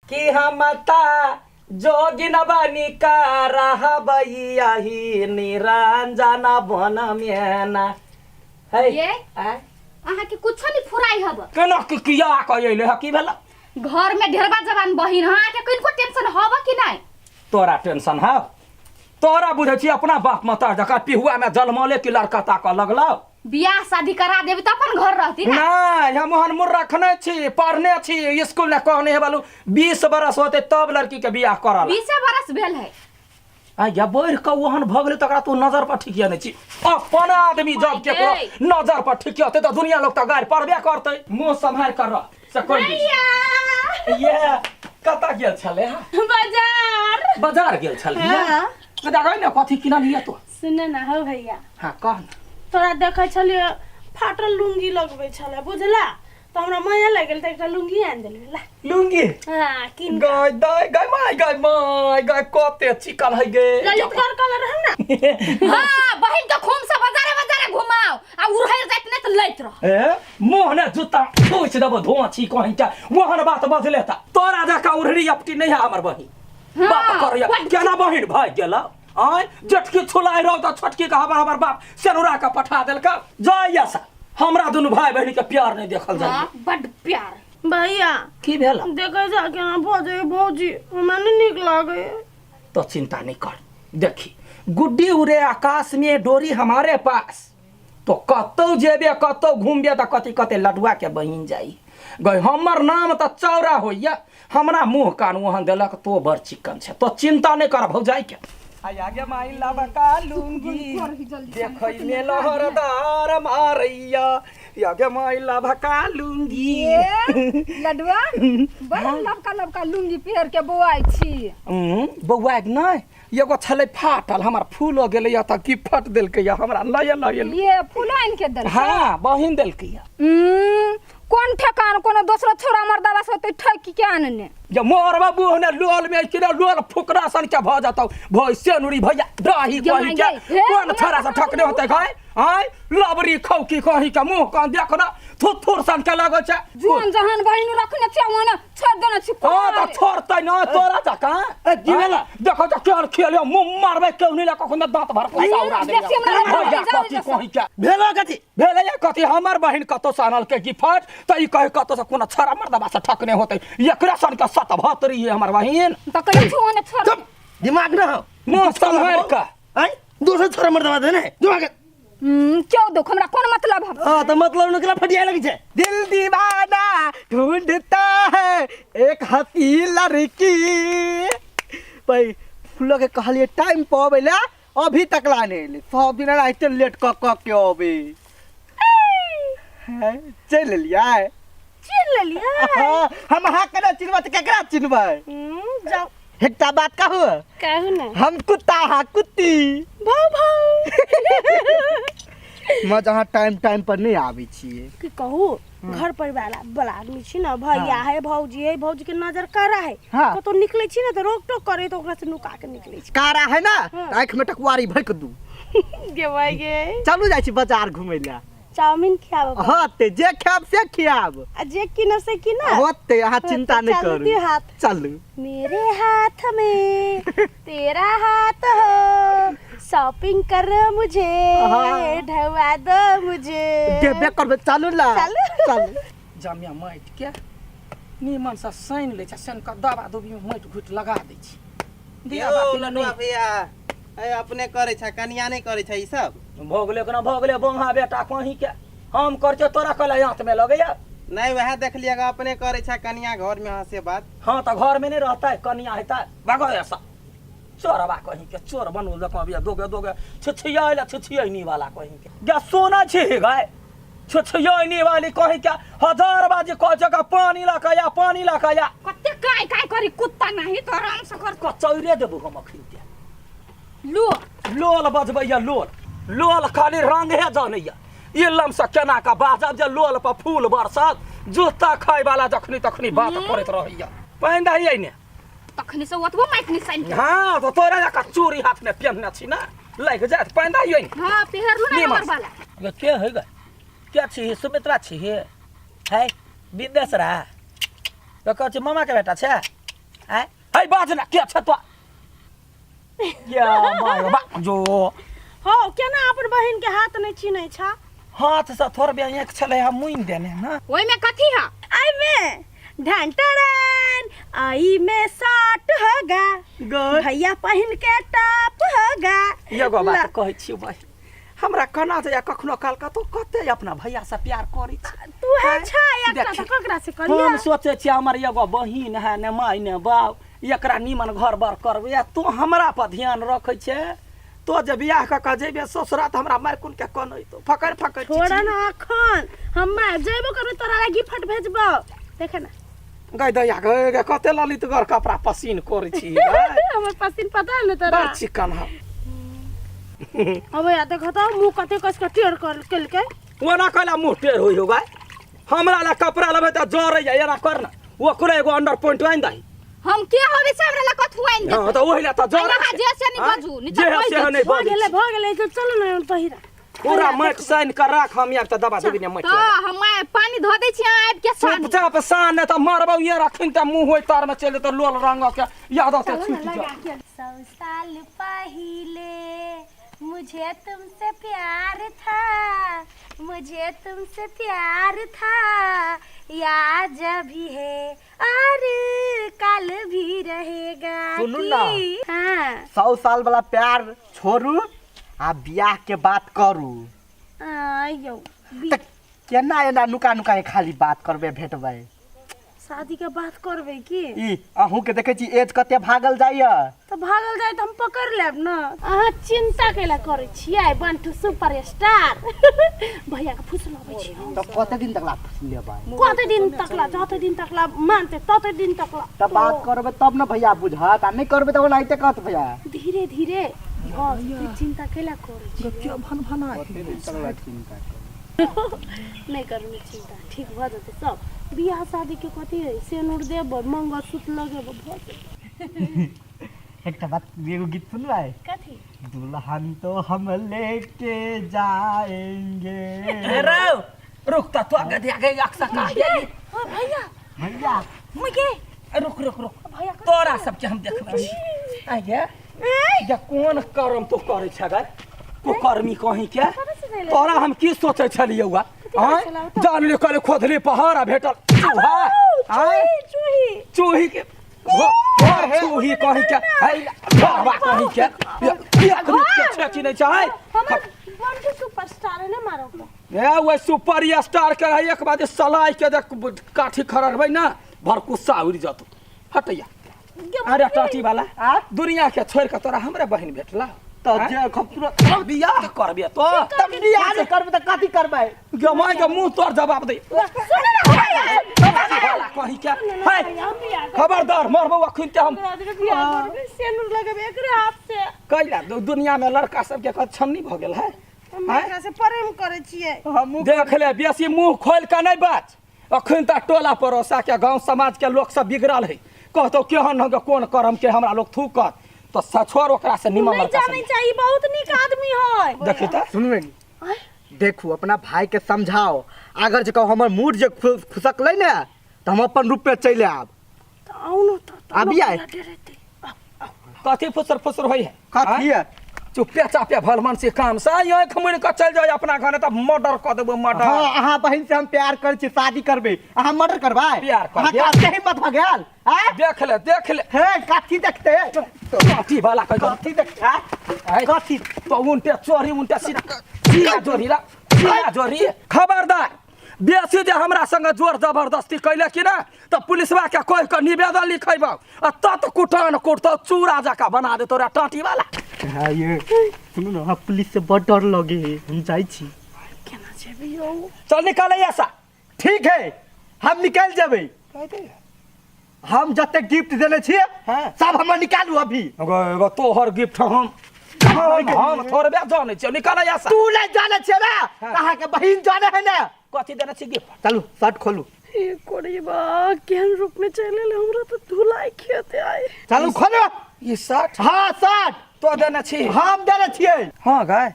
कि हम जोगिन बनी का रहबैया ही निरंजन बन मेना है ये अहाँ के कुछ नहीं फुराई हब केना कि किया कहले ह की भेला घर में ढेरबा जवान बहिन हाँ के किनको टेंशन हब कि नहीं तोरा टेंशन है तोरा बुझे छी अपना बाप माता जका पिहुआ में जलमले की लड़का ताक लगलो बियाह शादी करा देबी त अपन घर रहती ना नहीं हम हन मुर रखने छी पढ़ने छी स्कूल में कहने है बालू 20 बरस होते तब लड़की के बियाह करल 20 बरस भेल है आ या बढ़ के ओहन भगले तकरा तू नजर पर ठिकिया नहीं छी अपन आदमी जब के नजर पर ठिकियाते त दुनिया लोग त गार पड़बे करते मुंह संभाल कर से कोई ये कता गेल छले बाजार गेल छले हां देखै न कथि किना लिया तो सुन ना हो भैया हां कह तोरा देखै छलिए फाटल लुंगी लगबै छले बुझला त हमरा माया लागल त एकटा लुंगी आन देलबे ला लुंगी हां किन गाय दाय गाय माय गाय कते चिकन है गे ललित कलर है ना हां बहिन के खूम से बाजारे घुमाओ आ उरहर जात ने त लैत रह ए मोह ने जूता पूछ देबो धोआ छी कहीं का वहन बात बजले त तोरा जका उरहरी अपटी नहीं है हमर बहिन बात करिया केना बहिन भाग गेला आय जटकी छुलाई रहो त छटकी का हमर बाप सेनुरा का पठा देलका जाय सा हमरा दुनु भाई बहिन के प्यार नहीं देखल जाय बड प्यार भैया की भेला देखै जा के ना भौजी भौजी हमरा नहीं निक लागे तो चिंता नहीं कर देखी गुड्डी उड़े आकाश में डोरी हमारे पास तो कतौ जेबे कतौ घूमबे त कति कते लडुआ के बहिन जाई गई हमर नाम त चौरा होइया हमरा मुंह कान वहन देलक तो बड़ चिकन छे तो चिंता नहीं कर भौजाई के आगे माई लबका लूंगी देखै में लहरदार मारैया आगे माई लबका लूंगी लडुआ बड़ा लबका लुंगी पहन के बौआई छी बौआ नहीं एगो छले फाटल हमर फूल हो गेलै त की फट देलकै हमरा लय ये फूलाइन के दल हां बहिन देलकै कोन ठकान कोनो दोसरो छोरा मर्दावा से त ठकी के आनने जे मोर बाबू ने लोल में कि लोल फुकरा सन के भ जातौ भैसे नुरी भैया दही कहि के कोन छोरा से ठकने होते गय आय लबरी खौकी कहि के मुंह कान देख ना थुथुर सन के लागो छ जोन जहान बहिन रखने छ वना छोड़ देना छी हां त छोड़तै न तोरा जका ए दिवेला देखो त केन खेलियो मुंह मारबे केउ नहीं ला कखन दांत भर पैसा उड़ा दे भैया कथि कहि के भेले कथि हमर बहिन कतो सानल के गिफ्ट त ई कहि कतो से कोन छोरा मर्दबा से ठकने होते एकरा सन के सत भतरी है हमर बहिन त कहि छु ने छोड़ दिमाग न हो मुंह संभाल का हैं दूसरा छोरा मर्दबा दे ने दिमाग क्यों दुख हमरा कौन मतलब है हां तो मतलब निकला फटिया लगी छे दिल दीवाना ढूंढता है एक हसी लड़की भाई फुलो के कहलिए टाइम पवेला अभी तक लाने ले 100 दिन आइते लेट क के अबे है चल लिया हम हां करा चिनवा त केकरा चिनबै जाओ एकटा बात कहू ना हम कुत्ता हा कुत्ती भाव मैं जहाँ टाइम पर नहीं आवे छिए कि कहू घर परिवार वाला आदमी छी ना भैया है भौजी के नजर कारा है कतो निकले छी ना तो रोक टोक करे तो ओकरा से नुका के निकले छी कारा है ना आंख में टकवारी भक दू गे भाई गे चलू जाई छी बाजार घुमै ला चाउमीन खियाब होते जे खाब से खियाब आ जे किन से कि ना होते यहां चिंता नहीं करू चलू मेरे हाथ में तेरा हाथ हो शॉपिंग कर मुझे ढवा दो मुझे देबे करबे चलू ला चल जामिया माइट के नीमन से साइन ले छ सन का दबा दुबी में माइट घुट लगा दे छी दिया बाकी नहीं भैया ए अपने करे छ कन्या नहीं करे छ ई सब भोगले बोंहा बेटा कहीं के हम कर छ तोरा कल हाथ में लगैया नहीं वह देख लिएगा अपने करे छ कन्या घर में हंसे बात हां त घर में नहीं रहता है कन्या है त भागो ऐसा चोरबा कहीं के चोर बनू लका बिया दोगे छिछियाई वाला कहीं के गा सोना छे गए छिछियाई वाली कहीं के हजार बाजी को जगह पानी लकाया कते काय करी कुत्ता नहीं तो आराम से कर कचौरे देबो हम खरीद लो लोल बजबैया लोल खाली रंग है जानैया ये लमसा केना का बाजब जे लोल पर फूल बरसात जूता खाय वाला जखनी तखनी बात करत रहैया पहिंदा हियै ने तखनी से ओतबो माइक नि साइन हां तो तोरा का चूड़ी हाथ में पहनना छी ना लाग जात पहिंदा हियै ने हां पहरलु ना हमर वाला के है ग क्या छी सुमित्रा छी है विदेशरा तो कहै छी मामा के बेटा छै है बाज ना के छ तो या बा जो हो केना अपन बहिन के हाथ नहीं छीनै छ हाथ से थोड़ बे एक छले हम मुइन देने ना ओइ में कथी है आई में ढंटड़न आई में साट होगा भैया पहिन के टाप होगा एगो बात कहै छी भाई हमरा कना जे कखनो काल का तो कते अपना भैया से प्यार करै छी तू है छ एकटा त ककरा से करिया हम सोचे छी हमर एगो बहिन है ने माय ने बाप एकरा नीमन घर बार करबै तू हमरा पर ध्यान रखै छे तो जे बियाह क जेबे ससुरा त हमरा मार कुन के कनै तो फकर फकर छोड़ा ना अखन हम जेबो करबै तोरा ला गिफ्ट भेजबो देखे ना गई दैया गए कते ललित घर कपड़ा पसीन करै छी हमर पसीन पता है ना तोरा बड़ चिकन है अब या देखो तो मुंह कते कस के टेढ़ कर के वो ना कहला मुंह टेढ़ होई होगा हमरा ला कपड़ा लेबे त जोर या एना करना वो करे एगो अंडर पॉइंट आइन दही हम के होबे से हमरा ला कथु आइन दे हां त ओहिला त जोर ना जे से नहीं बाजू नहीं तो जे नहीं बाजू भ गेले तो चलो ना पहिरा पूरा मट साइन कर राख हम यार त दबा देबी ने मट तो हम पानी धो दे छी आब के सान चुपचाप सान त मारबौ ये रखिन त मुंह होय तार में चले त लोल रंग के याद आते छूट जा 100 साल पहले मुझे तुमसे प्यार था मुझे तुमसे प्यार था याद भी है और कल भी रहेगा सुनू ना। हाँ 100 साल वाला प्यार छोड़ू आ बियाह के बात करू आयो त केना एना नुका नुका के खाली बात करबे भेटबै शादी के बात करबे की ई अहू के देखे छी एज कते भागल जाइया तो भागल जाए तो हम पकड़ लेब ना अहाँ चिंता कैला करे छियै बंटू सुपरस्टार भैया के फुसलाबै छी त कते दिन तक ला लेबै कते दिन तकला जते दिन तकला मानते तते दिन तकला त बात करबे तब न भैया बुझत आ नहीं करबे त ओनाइते कहत भैया धीरे धीरे चिंता कैला करे छी क्या भन भना चिंता नहीं करू चिंता ठीक भ जते सब बियाह शादी के कथी है सेनुर देब मंगलसूत्र लगेब भ जते एकटा बात एगो गीत सुन भाई कथी दुल्हन तो हम लेके जाएंगे रो रुक त तो आगे आगे अक्सा का ओ भैया भैया मुके रुक रुक रुक भैया तोरा सबके हम देखबै छी आगे या कोन कर्म तो करे छ गे को कर्मी कहीं के तोरा हम की सोचे छलिए हुआ जान ले करे खोदली पहाड़ भेटल चूहा चूही के चूही कहीं के बाबा कहीं के एक मिनट के छची नहीं चाहे बंटू सुपरस्टार है ना मारो ए वो सुपर स्टार के एक बार सलाई के काठी खरड़बै ना भरकुस्सा उड़ जतो हटैया अरे टाटी वाला दुनिया के छोड़ के तोरा हमरे बहन भेटला त जे खूबसूरत बियाह करबे तो तब बियाह नहीं करबे त कथी करबै गमाय के मुंह तोड़ जवाब दे कहीं के खबरदार मरबो अखन ते हम सेनुर लगेब एकरे हाथ से कैला दुनिया में लड़का सब के छन्नी भ गेल है हम एकरा से प्रेम करे छियै हम देख ले बेसी मुंह खोल के नहीं बात अखन त टोला पड़ोसा के गांव समाज के लोग सब बिगड़ल है कहतो केहन हो कोन करम के हमरा लोग थूकत तो सछोर ओकरा से निमन लड़का जाने चाहिए बहुत नीक आदमी है देखी त सुनबे देखू अपना भाई के समझाओ अगर जे कहो हमर मूड जे खुशकलै ने त हम अपन रूप पे चले आब आउ न त अभी आए कथी फुसर फुसर होई है कथी है चुपे चापे भलमन से काम से यही खमुन के चल जाओ अपना घर त मर्डर कर देबो मर्डर हां अहाँ बहिन से हम प्यार कर छी शादी करबे अहाँ मर्डर करबै प्यार करबै। अहाँ कते हिम्मत भ गेल हैं देख ले हे कथी देखते कथी वाला कह कथी देखते कथी तो उनटे चोरी उनटे सीधा जोरी ला सीधा जोरी खबरदार बेसी जे हमरा संग जोर जबरदस्ती कैले कि ना तो पुलिसवा के कोई के निवेदन लिखेबो आ तत कुटान कुटतो चूरा जका बना दे तोरा टाटी वाला हां ये सुनो ना हम पुलिस से बड़ डर लगे हम जाई छी केना जेबे यौ चल निकल ऐसा ठीक है हम निकल जेबे हम जते गिफ्ट देले छी हाँ। सब हम निकालू अभी एगो तोहर गिफ्ट हम थोड़बे जाने छी निकल ऐसा तू नहीं जाने छे ना कहां के बहिन जाने है ना कथी देने छी गिफ्ट चलू शर्ट खोलू ए कोड़ीबा केहन रूप में चले ले हमरा तो धुलाई खेते आए चलू खोलो ये शर्ट हां शर्ट तो देने छी हम देले छिए हां गाय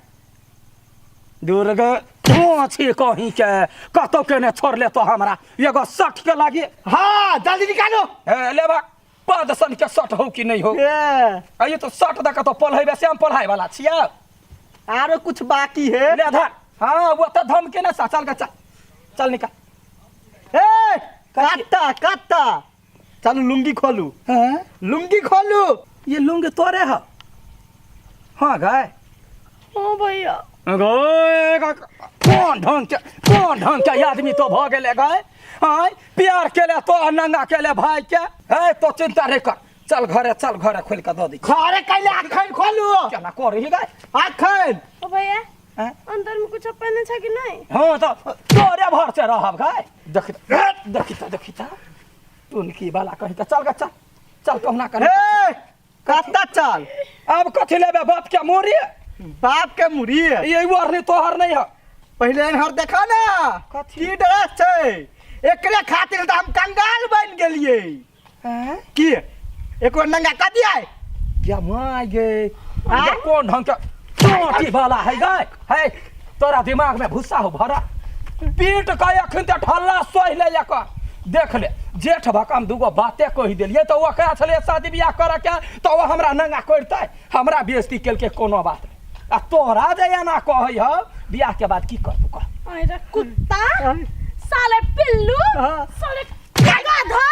दूर ग तो छी कहीं के कतो के ने छोड़ ले तो हमरा एगो शर्ट के लागी हां जल्दी निकालो ए ले बा पदसन के सट हो कि नहीं हो ये तो सट दे के तो पढ़े वैसे हम पढ़ाई वाला छिया आरो कुछ बाकी है ले धर हाँ वो तो धम के ना चल के चल निकल ए काटा चलो लुंगी खोलू हाँ लुंगी खोलू ये लुंग तोरे है हाँ गाय हाँ भैया कौन ढंग के आदमी तो भ गेले गाय हाँ प्यार के ले तो नंगा के ले भाई के है तो चिंता नहीं कर चल घरे खोल के दो दी घरे कैले अखन खोलू क्या ना कर रही गाय अखन ओ भैया हैं? अंदर में कुछ पहने छ कि नहीं हाँ तो तोरे भर से रहब गाय देखी उनकी बाला कहीं का चल कहना कर ए कत्ता चल अब कथी लेबे बाप के मोरी बाप के मुड़ी ये वार नहीं तोहर नहीं है पहले इनहर देखा ना कथी? की ड्रेस छै एकरे खातिर त हम कंगाल बन गेलिए हैं? की एको नंगा क दिया क्या माय गे ये कौन ढंग का टोटी वाला है गाय है तोरा दिमाग में भूसा हो भरा पीट का अखन ते ठल्ला सोहि ले या कर देख ले जेठ भकाम दूगो बातें कहि देलिए तो वो कहे छले शादी बियाह करे के तो वो हमरा नंगा करतै हमरा बेइज्जती केल के कोनो बात आ तोरा जे ना कहै ह बियाह के बाद की कर तू कह अरे कुत्ता साले पिल्लू हाँ। साले गाधा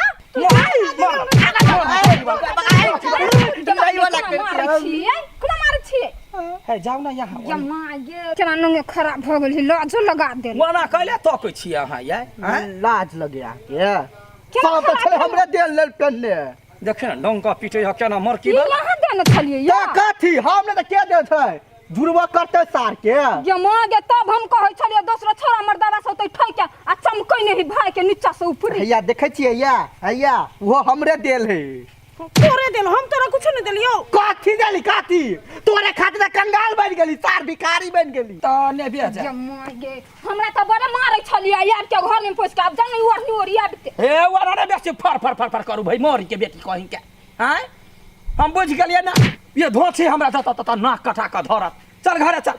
है जाओ ना यहाँ केना नंगे खराब भ गेल लाजो लगा दे मना कैले तो कहै छी अहाँ ये लाज लगे के सब त छले हमरे देल लेल पेन्ने देखे ना डंका पीटे ह केना मर की यहाँ देने छलिए त कथी हमने त के दे छै जुड़वा करते सार के ये मागे तब हम कहै छलिए दोसरा छोरा मर्दावा से तै ठै के आ चमकै नहीं भाई के नीचा से ऊपर हैया देखे छियै हैया वो हमरे देल है तोरे दिल हम तोरा कुछ नहीं दिलियो काथी देली काथी तोरे खातिर कंगाल बन गेली सार भिखारी बन गेली तने बिया जा ये मागे हमरा त बड़े मारै छलिए यार के घर में पोस के अब जान ओढ़नी ओढ़ी आबते ए वाला रे बेसी फर करू भाई मोरी के बेटी कहीं के हैं हम बुझ गेलिए ना ये धोछी हमरा त नाक कटा के धरत चल घरे चल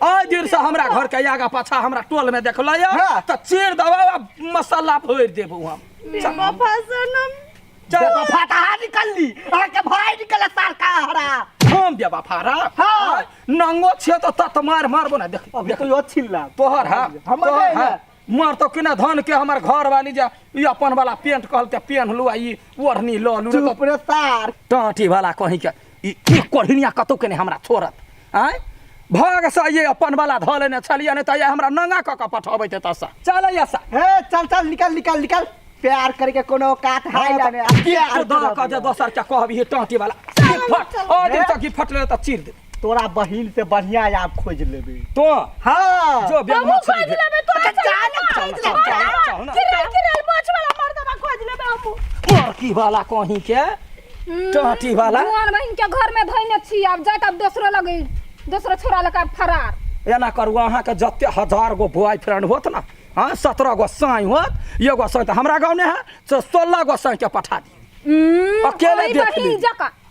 आज दिन से हमरा घर के आगा पाछा हमरा टोल में देखल हाँ। त चीर दबा मसाला फोड़ देबू हम बाबा सनम जब फाटा निकलली आके भाई निकल सार का हरा हम देबा फारा हाँ। नंगो छे तो तत मारबो ना देख अभी तो यो छिल्ला तोहर है हमर है मार तो किना धन के हमर घर वाली जा ई अपन वाला पेंट कहलते पेन लुआ ई ओढ़नी ल लू तो चुप रे सार टाटी वाला कहीं के ई कोढ़िया कतो के ने हमरा छोड़त हैं भाग से ये अपन वाला ध लेने छलिए ने त ये हमरा नंगा क के पठबै ते तसा चल ऐसा हे चल निकल प्यार करके कोनो काट हाय जाने प्यार द क जे दोसर के कहबी हे टाटी वाला फट ओ दिन तक फट ले त चीर दे तोरा बहिन से बढ़िया आप खोज लेबे तो हां जो बेग मछली दे किरल पोछ वाला मर्दवा खोज लेबे हम मार की वाला कहीं के टाटी वाला भगवान बहन के घर में धइने छी अब जाके अब दूसरा लगे दूसरा छोरा लगा फरार एना करू अहाँ के जते 1000 गो बॉयफ्रेंड होत ना हाँ 17 गो साई होत एगो साई त हमरा गांव में है 16 गो साई के पठा दी अकेले ओई देख बहिन ली जका